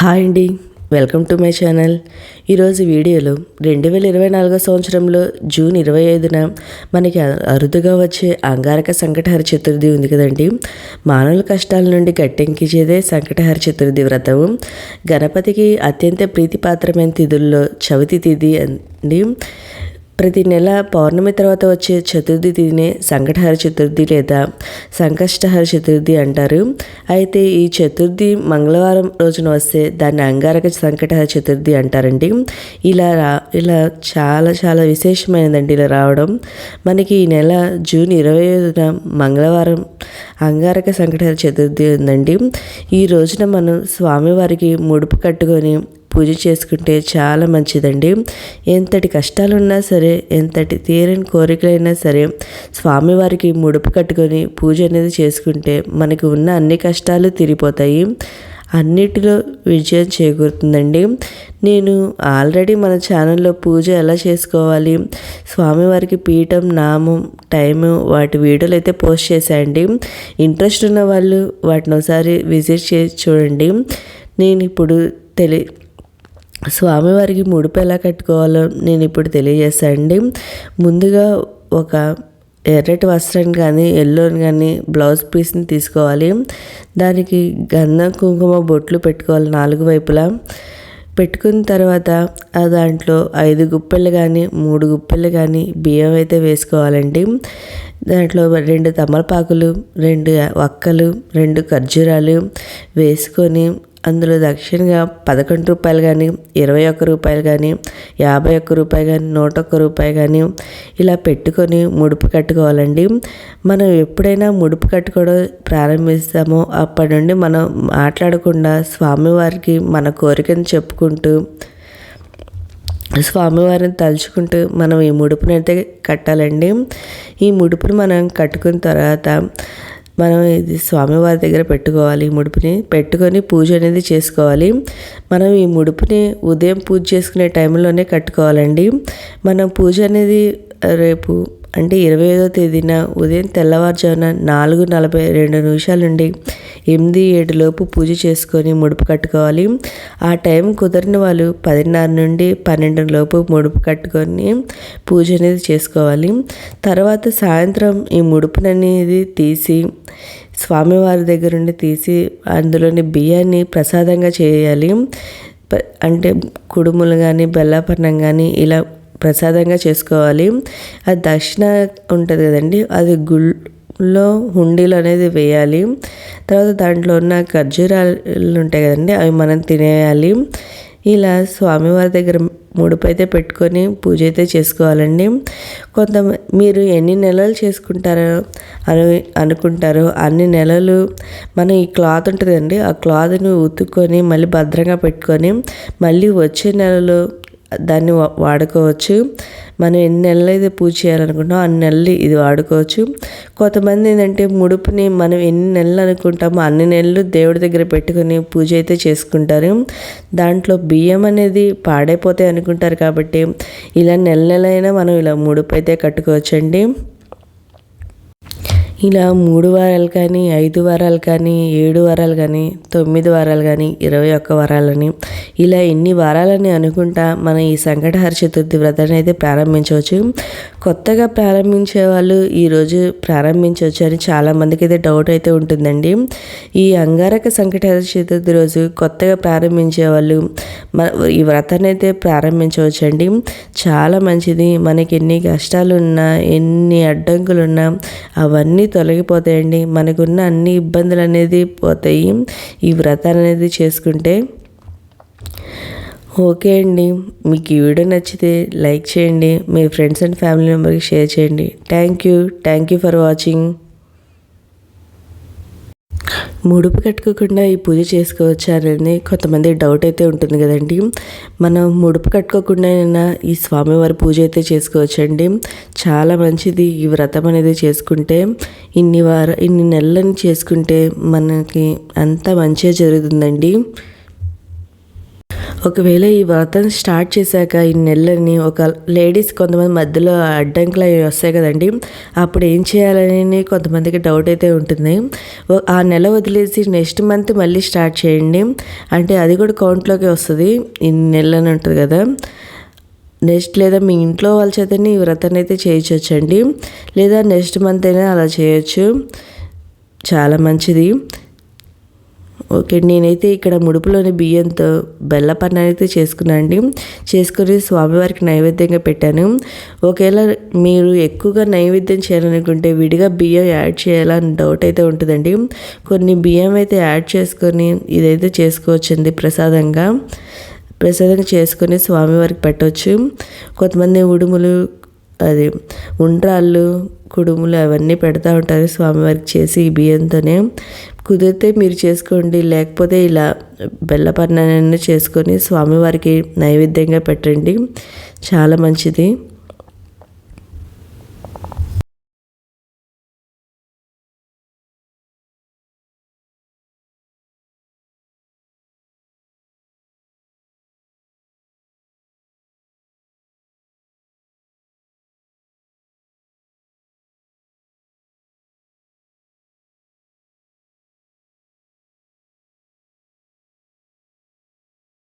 Hi అండి, welcome to my channel. ఈరోజు వీడియోలో 2024 సంవత్సరంలో జూన్ 25న మనకి అరుదుగా వచ్చే అంగారక సంకటహర చతుర్థి ఉంది కదండి. మానవుల కష్టాల నుండి గట్టెంకించేదే సంకటహర చతుర్థి వ్రతం. గణపతికి అత్యంత ప్రీతిపాత్రమైన తిథుల్లో చవితి తిథి అండి. ప్రతి నెల పౌర్ణమి తర్వాత వచ్చే చతుర్థి తిథినే సంకటహర చతుర్థి లేదా సంకష్టహర చతుర్థి అంటారు. అయితే ఈ చతుర్థి మంగళవారం రోజున వస్తే దాన్ని అంగారక సంకటహర చతుర్థి అంటారండి. ఇలా చాలా చాలా విశేషమైనదండి ఇలా రావడం. మనకి ఈ నెల జూన్ 25న మంగళవారం అంగారక సంకటహర చతుర్థి ఉందండి. ఈ రోజున మనం స్వామివారికి ముడుపు కట్టుకొని పూజ చేసుకుంటే చాలా మంచిదండి. ఎంతటి కష్టాలున్నా సరే, ఎంతటి తీరని కోరికలైనా సరే స్వామివారికి ముడుపు కట్టుకొని పూజ అనేది చేసుకుంటే మనకు ఉన్న అన్ని కష్టాలు తీరిపోతాయి, అన్నిటిలో విజయం చేకూరుతుందండి. నేను ఆల్రెడీ మన ఛానల్లో పూజ ఎలా చేసుకోవాలి, స్వామివారికి పీఠం, నామం, టైము వాటి వీడియోలు అయితే పోస్ట్ చేశాయండి. ఇంట్రెస్ట్ ఉన్న వాళ్ళు వాటిని ఒకసారి విజిట్ చేసి చూడండి. నేను ఇప్పుడు స్వామివారికి ముడుపు ఎలా కట్టుకోవాలో నేను ఇప్పుడు తెలియజేస్తానండి. ముందుగా ఒక ఎర్రటి వస్త్రాన్ని కానీ ఎల్లోని కానీ బ్లౌజ్ పీస్ని తీసుకోవాలి. దానికి గంధం కుంకుమ బొట్లు పెట్టుకోవాలి 4 వైపులా. పెట్టుకున్న తర్వాత దాంట్లో 5 గుప్పెళ్ళు కానీ 3 గుప్పెళ్ళు కానీ బియ్యం అయితే వేసుకోవాలండి. దాంట్లో 2 తమలపాకులు, 2 వక్కలు, 2 ఖర్జూరాలు వేసుకొని అందులో దక్షిణగా 11 రూపాయలు కానీ 21 రూపాయలు కానీ 51 రూపాయలు కానీ 101 రూపాయి కానీ ఇలా పెట్టుకొని ముడుపు కట్టుకోవాలండి. మనం ఎప్పుడైనా ముడుపు కట్టుకోవడం ప్రారంభిస్తామో అప్పటి నుండి మనం మాట్లాడకుండా స్వామివారికి మన కోరికను చెప్పుకుంటూ స్వామివారిని తలుచుకుంటూ మనం ఈ ముడుపుని అయితే కట్టాలండి. ఈ ముడుపుని మనం కట్టుకున్న తర్వాత మనం ఇది స్వామివారి దగ్గర పెట్టుకోవాలి. ఈ ముడుపుని పెట్టుకొని పూజ అనేది చేసుకోవాలి. మనం ఈ ముడుపుని ఉదయం పూజ చేసుకునే టైంలోనే కట్టుకోవాలండి. మనం పూజ అనేది రేపు అంటే 25వ తేదీన ఉదయం తెల్లవారుజామున 4:42 నుండి 8-7 లోపు పూజ చేసుకొని ముడుపు కట్టుకోవాలి. ఆ టైం కుదిరిన వాళ్ళు 10:30 నుండి 12 లోపు ముడుపు కట్టుకొని పూజ అనేది చేసుకోవాలి. తర్వాత సాయంత్రం ఈ ముడుపుననేది తీసి స్వామివారి దగ్గర నుండి తీసి అందులోని బియ్యాన్ని ప్రసాదంగా చేయాలి. అంటే కుడుములు కానీ బెల్లపన్నం కానీ ఇలా ప్రసాదంగా చేసుకోవాలి. అది దక్షిణ ఉంటుంది కదండి, అది గుళ్ళో హుండీలు అనేది వేయాలి. తర్వాత దాంట్లో ఉన్న ఖర్జూరాలు ఉంటాయి కదండి, అవి మనం తినేయాలి. ఇలా స్వామివారి దగ్గర ముడుపు అయితే పెట్టుకొని పూజ అయితే చేసుకోవాలండి. మీరు ఎన్ని నెలలు చేసుకుంటారో అనుకుంటారో అన్ని నెలలు మనం ఈ క్లాత్ ఉంటుంది కదండి, ఆ క్లాత్ని ఉతుక్కొని మళ్ళీ భద్రంగా పెట్టుకొని మళ్ళీ వచ్చే నెలలో దాన్ని వాడుకోవచ్చు. మనం ఎన్ని నెలలు అయితే పూజ చేయాలనుకుంటామో అన్ని నెలలు ఇది వాడుకోవచ్చు. కొంతమంది ఏంటంటే ముడుపుని మనం ఎన్ని నెలలు అనుకుంటామో అన్ని నెలలు దేవుడి దగ్గర పెట్టుకుని పూజ అయితే చేసుకుంటారు. దాంట్లో బియ్యం అనేది పాడైపోతాయి అనుకుంటారు. కాబట్టి ఇలా నెలైనా మనం ఇలా ముడుపు అయితే కట్టుకోవచ్చండి. ఇలా 3 వారాలు కానీ 5 వారాలు కానీ 7 వారాలు కానీ 9 వారాలు కానీ 21 వారాలని ఇలా ఎన్ని వారాలని అనుకుంటా మనం ఈ సంకటహర చతుర్థి వ్రతాన్ని అయితే ప్రారంభించవచ్చు. కొత్తగా ప్రారంభించే వాళ్ళు ఈరోజు ప్రారంభించవచ్చు అని చాలామందికి అయితే డౌట్ అయితే ఉంటుందండి. ఈ అంగారక సంకటహర చతుర్థి రోజు కొత్తగా ప్రారంభించే వాళ్ళు ఈ వ్రతాన్ని అయితే ప్రారంభించవచ్చండి. చాలా మంచిది. మనకి ఎన్ని కష్టాలు ఉన్నా ఎన్ని అడ్డంకులు ఉన్నా అవన్నీ తొలగిపోతాయండి. మనకున్న అన్ని ఇబ్బందులు అనేది పోతాయి ఈ వ్రతాన్ని అనేది చేసుకుంటే. ఓకే అండి, మీకు ఈ వీడియో నచ్చితే లైక్ చేయండి, మీ ఫ్రెండ్స్ అండ్ ఫ్యామిలీ మెంబర్కి షేర్ చేయండి. Thank you for watching. ముడుపు కట్టుకోకుండా ఈ పూజ చేసుకోవచ్చు అనేది కొంతమంది డౌట్ అయితే ఉంటుంది కదండి. మనం ముడుపు కట్టుకోకుండా ఈ స్వామివారి పూజ అయితే చేసుకోవచ్చండి. చాలా మంచిది ఈ వ్రతం అనేది చేసుకుంటే. ఇన్ని నెలలని చేసుకుంటే మనకి అంతా మంచిగా జరుగుతుందండి. ఒకవేళ ఈ వ్రతం స్టార్ట్ చేశాక ఈ నెలని ఒక లేడీస్ కొంతమంది మధ్యలో అడ్డంకులు అవి వస్తాయి కదండి, అప్పుడు ఏం చేయాలని కొంతమందికి డౌట్ అయితే ఉంటుంది. ఆ నెల వదిలేసి నెక్స్ట్ మంత్ మళ్ళీ స్టార్ట్ చేయండి, అంటే అది కూడా కౌంట్లోకి వస్తుంది. ఈ నెలని ఉంటుంది కదా, నెక్స్ట్ లేదా మీ ఇంట్లో వాళ్ళ చేతని ఈ వ్రతాన్ని అయితే చేయించవచ్చండి, లేదా నెక్స్ట్ మంత్ అయినా అలా చేయొచ్చు, చాలా మంచిది. ఓకే, నేనైతే ఇక్కడ ముడుపులోని బియ్యంతో బెల్లపన్నం అయితే చేసుకున్నాను అండి. చేసుకుని స్వామివారికి నైవేద్యంగా పెట్టాను. ఒకవేళ మీరు ఎక్కువగా నైవేద్యం చేయాలనుకుంటే విడిగా బియ్యం యాడ్ చేయాలని డౌట్ అయితే ఉంటుందండి. కొన్ని బియ్యం అయితే యాడ్ చేసుకొని ఇదైతే చేసుకోవచ్చండి, ప్రసాదంగా చేసుకొని స్వామివారికి పెట్టవచ్చు. కొంతమంది ఉడుములు, అది ఉండ్రాళ్ళు, కుడుములు అవన్నీ పెడతా ఉంటారు స్వామివారికి చేసి ఈ బియ్యంతోనే. కుదిరితే మీరు చేసుకోండి, లేకపోతే ఇలా బెల్లపన్నాన్ని చేసుకొని స్వామివారికి నైవేద్యంగా పెట్టండి, చాలా మంచిది.